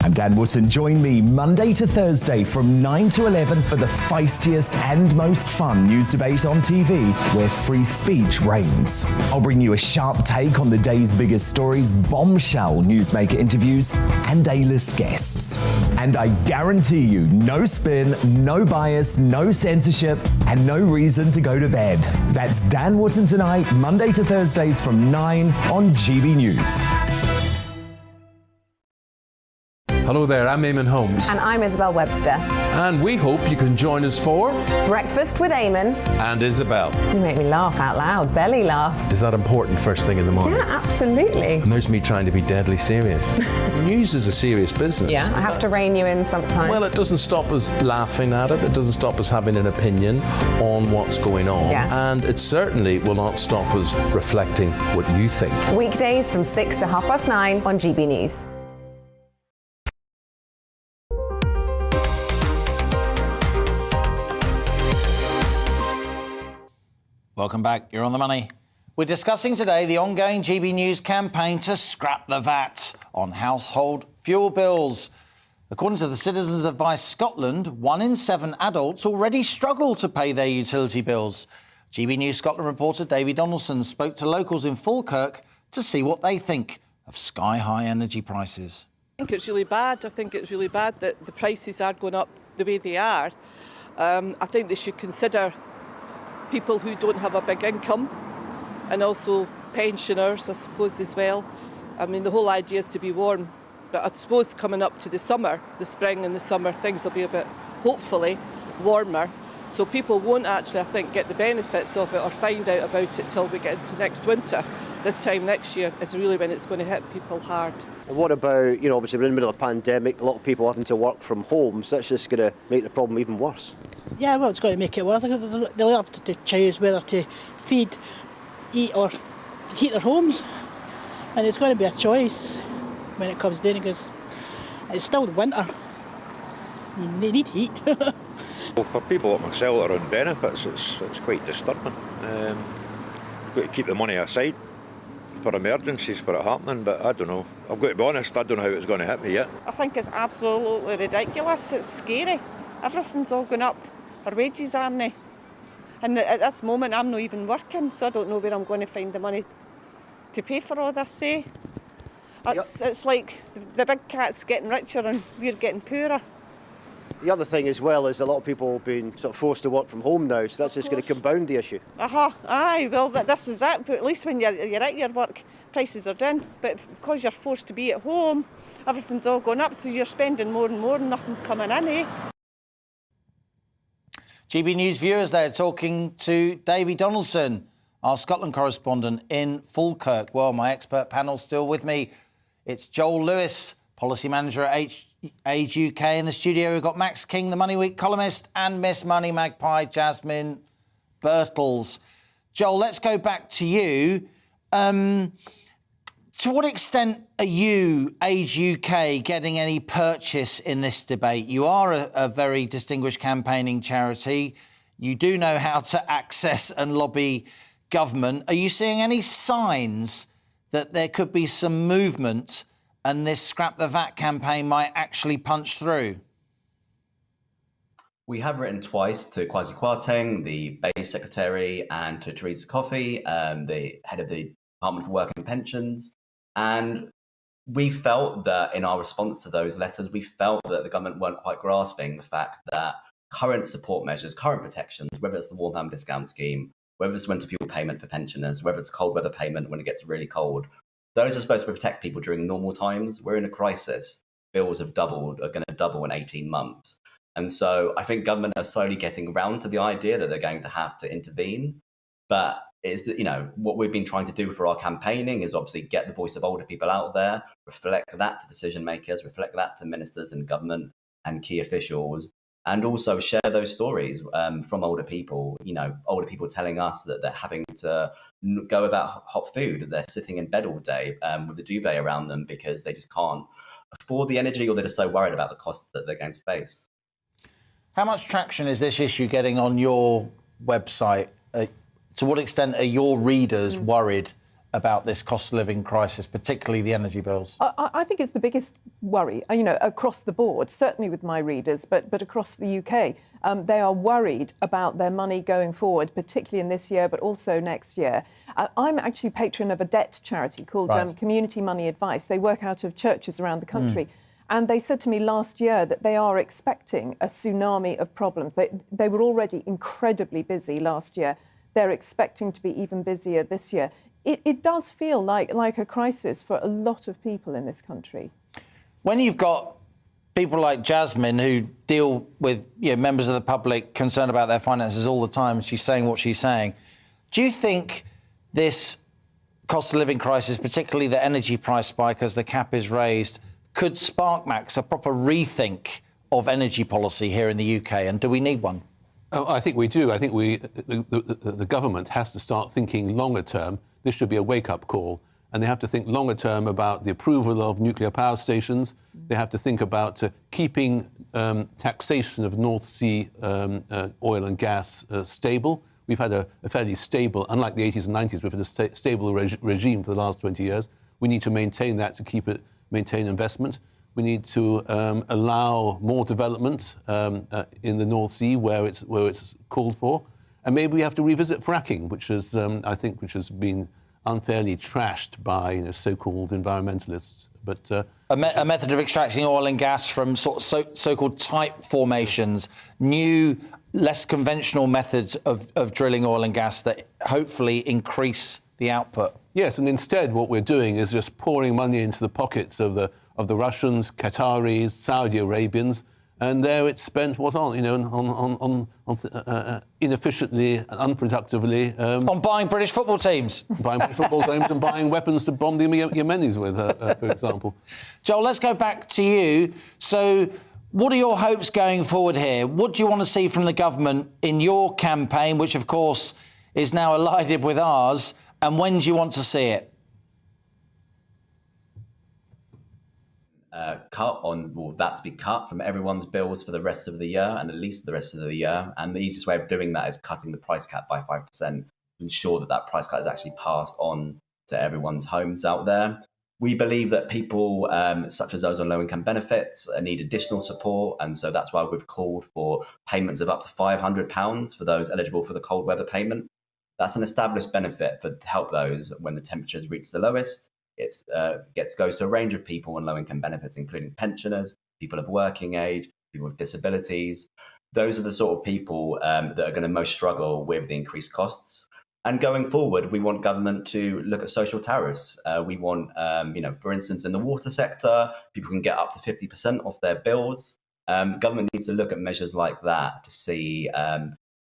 I'm Dan Wootton. Join me Monday to Thursday from 9 to 11 for the feistiest and most fun news debate on TV, where free speech reigns. I'll bring you a sharp take on the day's biggest stories, bombshell newsmaker interviews, and A-list guests. And I guarantee you, no spin, no bias, no censorship, and no reason to go to bed. That's Dan Wootton tonight, Monday to Thursdays from 9 on GB News. Hello there, I'm Eamon Holmes. And I'm Isabel Webster. And we hope you can join us for Breakfast with Eamon and Isabel. You make me laugh out loud, belly laugh. Is that important first thing in the morning? Yeah, absolutely. And there's me trying to be deadly serious. News is a serious business. Yeah, I have to rein you in sometimes. Well, it doesn't stop us laughing at it. It doesn't stop us having an opinion on what's going on. Yeah. And it certainly will not stop us reflecting what you think. Weekdays from 6 to 9:30 on GB News. Welcome back. You're on the money. We're discussing today the ongoing GB News campaign to scrap the VAT on household fuel bills. According to the Citizens Advice Scotland, 1 in 7 adults already struggle to pay their utility bills. GB News Scotland reporter Davy Donaldson spoke to locals in Falkirk to see what they think of sky-high energy prices. I think it's really bad. I think it's really bad that the prices are going up the way they are. I think they should consider people who don't have a big income and also pensioners, I suppose, as well. I mean, the whole idea is to be warm, but I suppose coming up to the summer, the spring and the summer, things will be a bit, hopefully, warmer. So people won't actually, I think, get the benefits of it or find out about it till we get into next winter. This time next year is really when it's going to hit people hard. And what about, obviously we're in the middle of a pandemic, a lot of people having to work from home, so that's just going to make the problem even worse. Yeah, well, it's going to make it worse. They'll have to choose whether to feed, eat or heat their homes. And it's going to be a choice when it comes down because it's still winter. You need heat. Well, for people like myself that are on benefits, it's quite disturbing. Got to keep the money aside for emergencies, for it happening, but I don't know. I've got to be honest, I don't know how it's going to hit me yet. I think it's absolutely ridiculous. It's scary. Everything's all going up. Our wages aren't they? And at this moment, I'm not even working, so I don't know where I'm going to find the money to pay for all this, eh? It's like the big cat's getting richer and we're getting poorer. The other thing as well is a lot of people have been sort of forced to work from home now, so that's just going to compound the issue. Aye, well, this is it, but at least when you're at your work, prices are down. But because you're forced to be at home, everything's all going up, so you're spending more and more and nothing's coming in, eh? GB News viewers there talking to Davy Donaldson, our Scotland correspondent in Falkirk. Well, my expert panel's still with me. It's Joel Lewis, policy manager at Age UK. In the studio, we've got Max King, the Money Week columnist, and Miss Money Magpie, Jasmine Birtles. Joel, let's go back to you. To what extent are you, Age UK, getting any purchase in this debate? You are a very distinguished campaigning charity. You do know how to access and lobby government. Are you seeing any signs that there could be some movement and this Scrap the VAT campaign might actually punch through? We have written twice to Kwasi Kwarteng, the base secretary, and to Theresa Coffey, the head of the Department for Work and Pensions. And we felt that in our response to those letters, we felt that the government weren't quite grasping the fact that current support measures, current protections, whether it's the warm home discount scheme, whether it's winter fuel payment for pensioners, whether it's cold weather payment when it gets really cold, those are supposed to protect people during normal times. We're in a crisis. Bills have doubled, are going to double in 18 months. And so I think government are slowly getting around to the idea that they're going to have to intervene. But it's, what we've been trying to do for our campaigning is obviously get the voice of older people out there, reflect that to decision makers, reflect that to ministers and government and key officials, and also share those stories from older people, older people telling us that they're having to go without hot food, that they're sitting in bed all day with a duvet around them because they just can't afford the energy, or they're just so worried about the costs that they're going to face. How much traction is this issue getting on your website? To what extent are your readers worried about this cost of living crisis, particularly the energy bills? I think it's the biggest worry, across the board, certainly with my readers, but across the UK. They are worried about their money going forward, particularly in this year, but also next year. I'm actually patron of a debt charity called Community Money Advice. They work out of churches around the country. And they said to me last year that they are expecting a tsunami of problems. They were already incredibly busy last year. They're expecting to be even busier this year. It does feel like a crisis for a lot of people in this country. When you've got people like Jasmine who deal with members of the public concerned about their finances all the time, she's saying what she's saying, do you think this cost of living crisis, particularly the energy price spike as the cap is raised, could spark, Max, a proper rethink of energy policy here in the UK? And do we need one? Oh, I think we do. I think the government has to start thinking longer term. This should be a wake-up call. And they have to think longer term about the approval of nuclear power stations. They have to think about keeping taxation of North Sea oil and gas stable. We've had a fairly stable, unlike the 80s and 90s, we've had a stable regime for the last 20 years. We need to maintain that to maintain investment. We need to allow more development in the North Sea where it's called for, and maybe we have to revisit fracking, which is I think has been unfairly trashed by so-called environmentalists. But a method of extracting oil and gas from so-called tight formations, new, less conventional methods of drilling oil and gas that hopefully increase the output. Yes, and instead what we're doing is just pouring money into the pockets of the Russians, Qataris, Saudi Arabians, and there it's spent on inefficiently and unproductively on buying British football teams, and buying weapons to bomb the Yemenis with, for example. Joel, let's go back to you. So, what are your hopes going forward here? What do you want to see from the government in your campaign, which of course is now allied with ours? And when do you want to see it? That to be cut from everyone's bills for the rest of the year, and at least the rest of the year. And the easiest way of doing that is cutting the price cap by 5%, to ensure that price cut is actually passed on to everyone's homes out there. We believe that people, such as those on low-income benefits, need additional support, and so that's why we've called for payments of up to £500 for those eligible for the cold weather payment. That's an established benefit to help those when the temperatures reach the lowest. It goes to a range of people on low-income benefits, including pensioners, people of working age, people with disabilities. Those are the sort of people that are going to most struggle with the increased costs. And going forward, we want government to look at social tariffs. We want, for instance, in the water sector, people can get up to 50% off their bills. Government needs to look at measures like that to see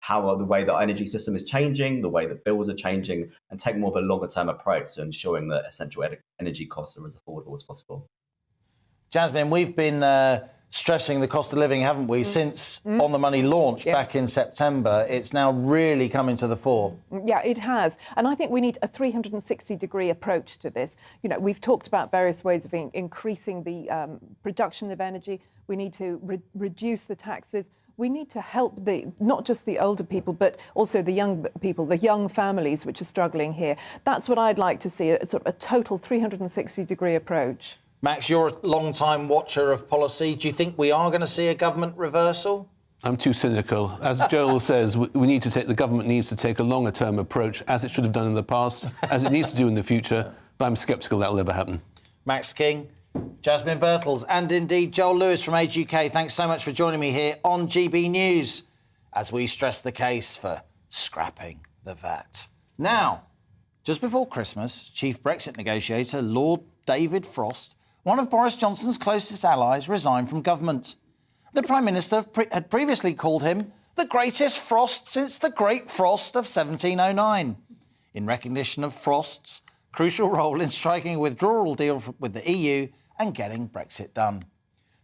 how the way the energy system is changing, the way that bills are changing, and take more of a longer-term approach to ensuring that essential energy costs are as affordable as possible. Jasmine, we've been stressing the cost of living, haven't we, since On the Money launched back in September. It's now really coming to the fore. Yeah, it has. And I think we need a 360-degree approach to this. You know, we've talked about various ways of increasing the production of energy. We need to reduce the taxes. We need to help not just the older people, but also the young people, the young families which are struggling here. That's what I'd like to see, a sort of a total 360-degree approach. Max, you're a long-time watcher of policy. Do you think we are going to see a government reversal? I'm too cynical. As Joel says, the government needs to take a longer-term approach, as it should have done in the past, as it needs to do in the future, but I'm sceptical that will ever happen. Max King, Jasmine Birtles, and indeed Joel Lewis from Age UK, thanks so much for joining me here on GB News as we stress the case for scrapping the VAT. Now, just before Christmas, Chief Brexit negotiator Lord David Frost, one of Boris Johnson's closest allies, resigned from government. The Prime Minister had previously called him the greatest Frost since the Great Frost of 1709, in recognition of Frost's crucial role in striking a withdrawal deal with the EU and getting Brexit done.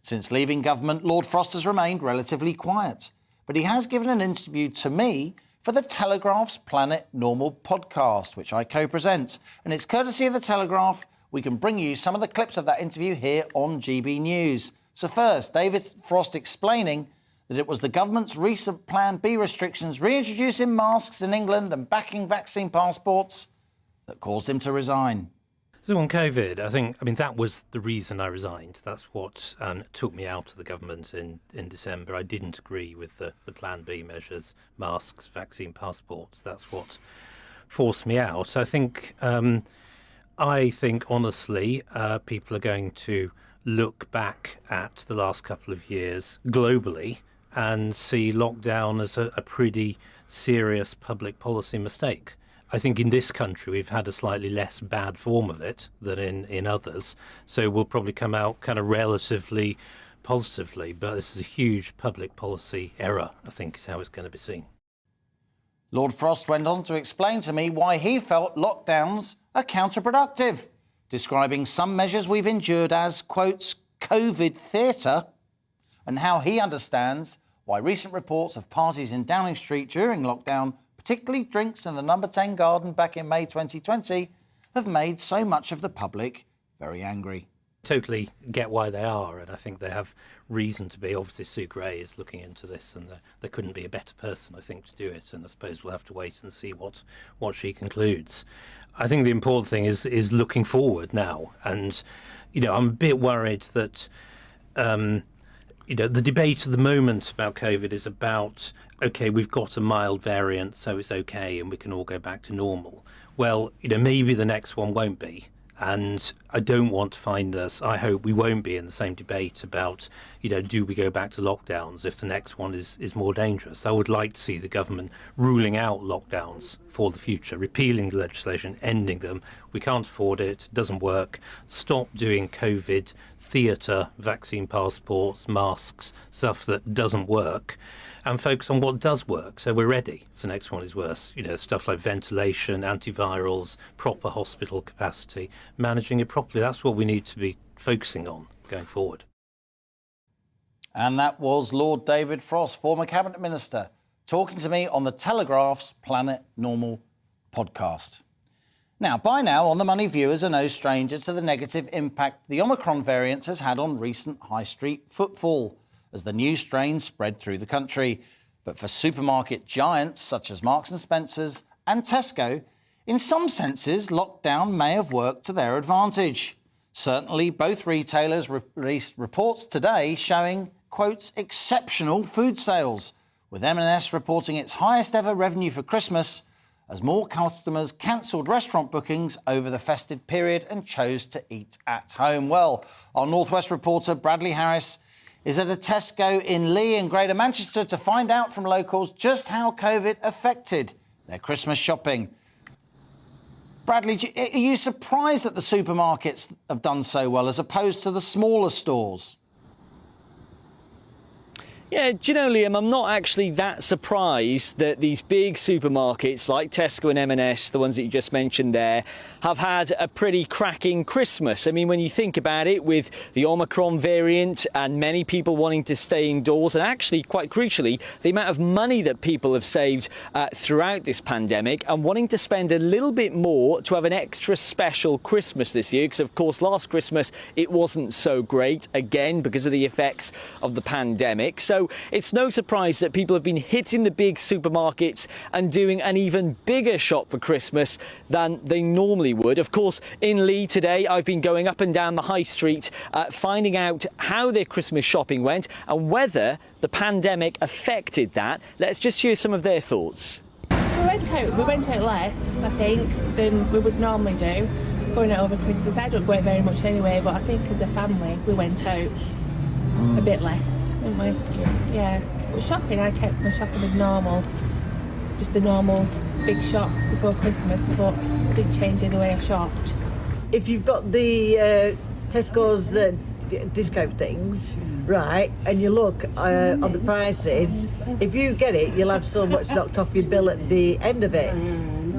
Since leaving government, Lord Frost has remained relatively quiet, but he has given an interview to me for the Telegraph's Planet Normal podcast, which I co-present. And it's courtesy of the Telegraph we can bring you some of the clips of that interview here on GB News. So first, David Frost explaining that it was the government's recent Plan B restrictions reintroducing masks in England and backing vaccine passports that caused him to resign. So on COVID, I mean, that was the reason I resigned. That's what took me out of the government in December. I didn't agree with the Plan B measures, masks, vaccine passports. That's what forced me out. I think, honestly, people are going to look back at the last couple of years globally and see lockdown as a pretty serious public policy mistake. I think in this country we've had a slightly less bad form of it than in others, so we'll probably come out kind of relatively positively, but this is a huge public policy error, I think, is how it's going to be seen. Lord Frost went on to explain to me why he felt lockdowns are counterproductive, describing some measures we've endured as, quotes, COVID theatre, and how he understands why recent reports of parties in Downing Street during lockdown, particularly drinks in the number 10 garden back in May 2020, have made so much of the public very angry. Totally get why they are, and I think they have reason to be. Obviously, Sue Gray is looking into this, and there couldn't be a better person, I think, to do it, and I suppose we'll have to wait and see what she concludes. I think the important thing is looking forward now, and, I'm a bit worried that the debate at the moment about COVID is about, OK, we've got a mild variant, so it's OK, and we can all go back to normal. Well, maybe the next one won't be. And I don't want to find us, I hope we won't be in the same debate about, do we go back to lockdowns if the next one is more dangerous? I would like to see the government ruling out lockdowns for the future, repealing the legislation, ending them. We can't afford it, it doesn't work. Stop doing COVID theatre, vaccine passports, masks, stuff that doesn't work, and focus on what does work, so we're ready if the next one is worse. Stuff like ventilation, antivirals, proper hospital capacity, managing it properly. That's what we need to be focusing on going forward. And that was Lord David Frost, former Cabinet Minister, talking to me on the Telegraph's Planet Normal podcast. Now, by now, On the Money viewers are no stranger to the negative impact the Omicron variant has had on recent high street footfall as the new strain spread through the country. But for supermarket giants such as Marks and Spencer's and Tesco, in some senses, lockdown may have worked to their advantage. Certainly, both retailers released reports today showing, quotes, exceptional food sales, with M&S reporting its highest ever revenue for Christmas as more customers cancelled restaurant bookings over the festive period and chose to eat at home. Well, our North West reporter Bradley Harris is at a Tesco in Lee in Greater Manchester to find out from locals just how COVID affected their Christmas shopping. Bradley, are you surprised that the supermarkets have done so well as opposed to the smaller stores? Yeah, do you know, Liam, I'm not actually that surprised that these big supermarkets like Tesco and M&S, the ones that you just mentioned there, have had a pretty cracking Christmas. I mean, when you think about it, with the Omicron variant and many people wanting to stay indoors, and actually, quite crucially, the amount of money that people have saved throughout this pandemic, and wanting to spend a little bit more to have an extra special Christmas this year, because, of course, last Christmas it wasn't so great, again, because of the effects of the pandemic. So it's no surprise that people have been hitting the big supermarkets and doing an even bigger shop for Christmas than they normally would. Of course, in Lee today, I've been going up and down the high street, finding out how their Christmas shopping went and whether the pandemic affected that. Let's just hear some of their thoughts. We went out less, I think, than we would normally do, going out over Christmas. I don't go out very much anyway, but I think as a family we went out a bit less, didn't we? Yeah. But shopping, I kept my shopping as normal, just the normal big shop before Christmas, but I didn't change the way I shopped. If you've got the Tesco's discount things, right, and you look on the prices, if you get it, you'll have so much knocked off your bill at the end of it,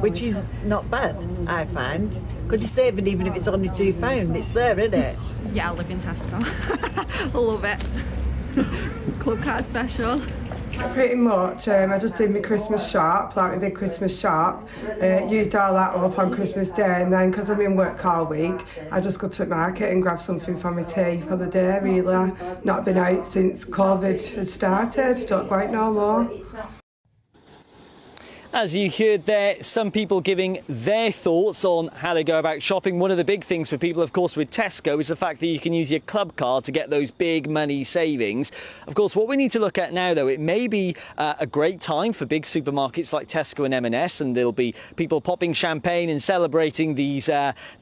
which is not bad, I find. Because you're saving even if it's only £2, it's there, isn't it? Yeah, I live in Tesco. I love it. Club card special. Pretty much, I just did my Christmas shop, like my big Christmas shop, used all that up on Christmas Day, and then because I'm in work all week, I just go to the market and grab something for my tea for the day, really. Not been out since COVID has started, don't go out no more. As you heard there, some people giving their thoughts on how they go about shopping. One of the big things for people, of course, with Tesco is the fact that you can use your club card to get those big money savings. Of course, what we need to look at now, though, it may be a great time for big supermarkets like Tesco and M&S, and there'll be people popping champagne and celebrating these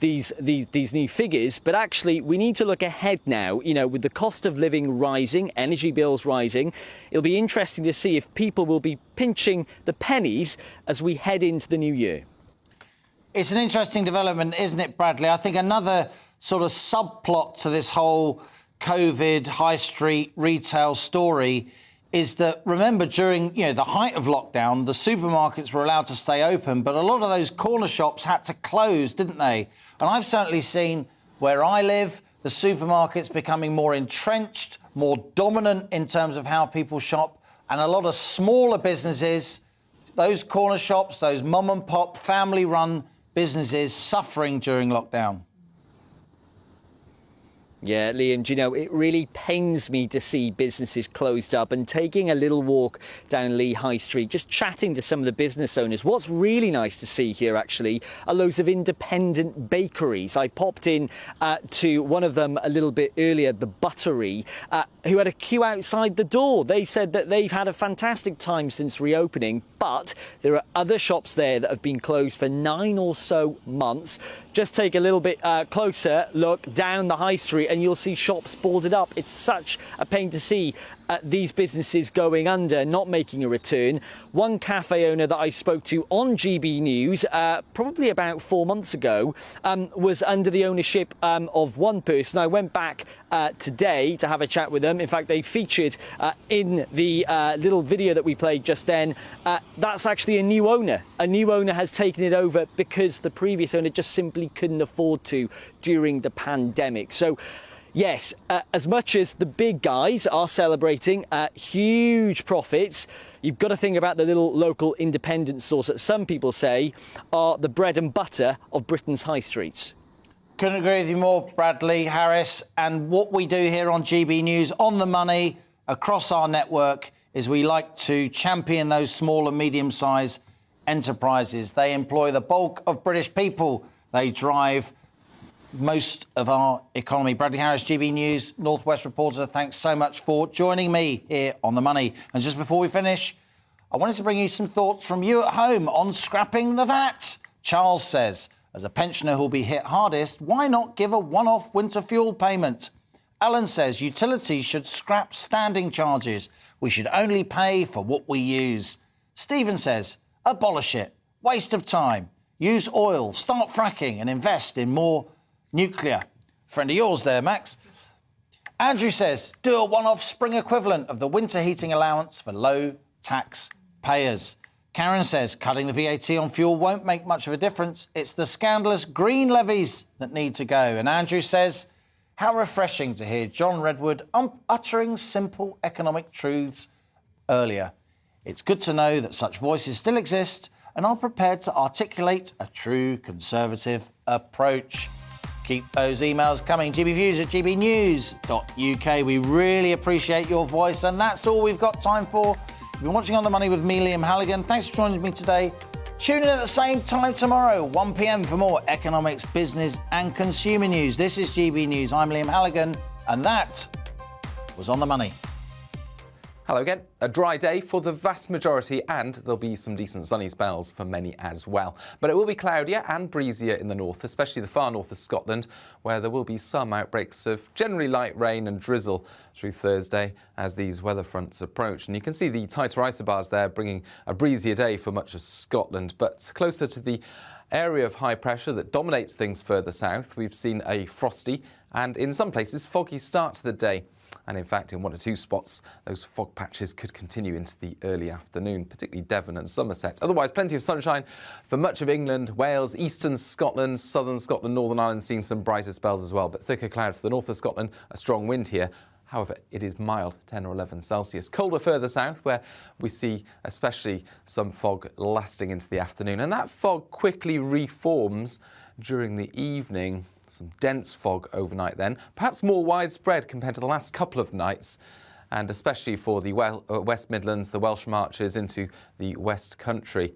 new figures. But actually, we need to look ahead now. You know, with the cost of living rising, energy bills rising, it'll be interesting to see if people will be pinching the pennies as we head into the new year. It's an interesting development, isn't it, Bradley? I think another sort of subplot to this whole COVID high street retail story is that, remember, during the height of lockdown, the supermarkets were allowed to stay open, but a lot of those corner shops had to close, didn't they? And I've certainly seen where I live, the supermarkets becoming more entrenched, more dominant in terms of how people shop, and a lot of smaller businesses, those corner shops, those mum and pop family-run businesses suffering during lockdown. Yeah, Liam, do you know, it really pains me to see businesses closed up, and taking a little walk down Lee High Street, just chatting to some of the business owners. What's really nice to see here, actually, are loads of independent bakeries. I popped in to one of them a little bit earlier, the Buttery, who had a queue outside the door. They said that they've had a fantastic time since reopening, but there are other shops there that have been closed for 9 or so months. Just take a little bit closer look down the high street and you'll see shops boarded up. It's such a pain to see these businesses going under, not making a return. One cafe owner that I spoke to on GB News probably about 4 months ago was under the ownership of one person. I went back today to have a chat with them. In fact, they featured in the little video that we played just then. That's actually a new owner. A new owner has taken it over because the previous owner just simply couldn't afford to during the pandemic. So yes, as much as the big guys are celebrating huge profits, you've got to think about the little local independent stores that some people say are the bread and butter of Britain's high streets. Couldn't agree with you more, Bradley, Harris. And what we do here on GB News, on the money, across our network, is we like to champion those small and medium-sized enterprises. They employ the bulk of British people. They drive most of our economy. Bradley Harris, GB News, Northwest reporter, thanks so much for joining me here on The Money. And just before we finish, I wanted to bring you some thoughts from you at home on scrapping the VAT. Charles says, as a pensioner who'll be hit hardest, why not give a one-off winter fuel payment? Alan says, utilities should scrap standing charges. We should only pay for what we use. Stephen says, abolish it. Waste of time. Use oil, start fracking and invest in more nuclear. Friend of yours there, Max. Andrew says, do a one-off spring equivalent of the winter heating allowance for low tax payers. Karen says, cutting the VAT on fuel won't make much of a difference. It's the scandalous green levies that need to go. And Andrew says, how refreshing to hear John Redwood uttering simple economic truths earlier. It's good to know that such voices still exist and are prepared to articulate a true Conservative approach. Keep those emails coming. gbviews@gbnews.uk. We really appreciate your voice, and that's all we've got time for. You've been watching On the Money with me, Liam Halligan. Thanks for joining me today. Tune in at the same time tomorrow, 1 p.m, for more economics, business and consumer news. This is GB News. I'm Liam Halligan, and that was On the Money. Hello again. A dry day for the vast majority, and there'll be some decent sunny spells for many as well. But it will be cloudier and breezier in the north, especially the far north of Scotland, where there will be some outbreaks of generally light rain and drizzle through Thursday as these weather fronts approach. And you can see the tighter isobars there bringing a breezier day for much of Scotland. But closer to the area of high pressure that dominates things further south, we've seen a frosty and in some places foggy start to the day. And in fact, in 1 or 2 spots, those fog patches could continue into the early afternoon, particularly Devon and Somerset. Otherwise, plenty of sunshine for much of England, Wales, eastern Scotland, southern Scotland, Northern Ireland seeing some brighter spells as well. But thicker cloud for the north of Scotland, a strong wind here. However, it is mild, 10 or 11 Celsius. Colder further south, where we see especially some fog lasting into the afternoon. And that fog quickly reforms during the evening. Some dense fog overnight then, perhaps more widespread compared to the last couple of nights, and especially for the West Midlands, the Welsh Marches into the West Country.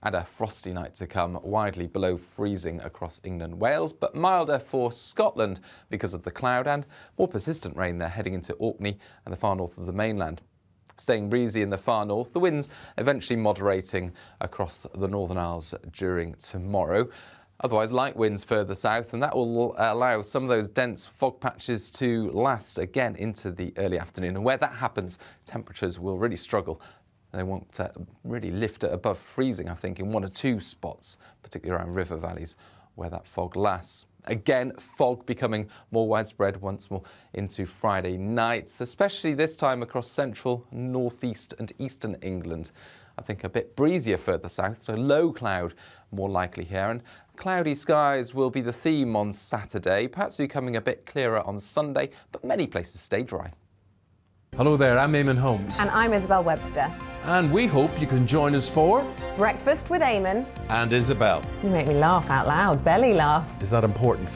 And a frosty night to come, widely below freezing across England and Wales, but milder for Scotland because of the cloud and more persistent rain there heading into Orkney and the far north of the mainland. Staying breezy in the far north, the winds eventually moderating across the Northern Isles during tomorrow. Otherwise, light winds further south, and that will allow some of those dense fog patches to last again into the early afternoon. And where that happens, temperatures will really struggle. They won't really lift it above freezing, I think, in 1 or 2 spots, particularly around river valleys, where that fog lasts. Again, fog becoming more widespread once more into Friday nights, especially this time across central, northeast and eastern England. I think a bit breezier further south, so low cloud more likely here. And cloudy skies will be the theme on Saturday, perhaps becoming a bit clearer on Sunday, but many places stay dry. Hello there, I'm Eamon Holmes. And I'm Isabel Webster. And we hope you can join us for Breakfast with Eamon and Isabel. You make me laugh out loud, belly laugh. Is that important?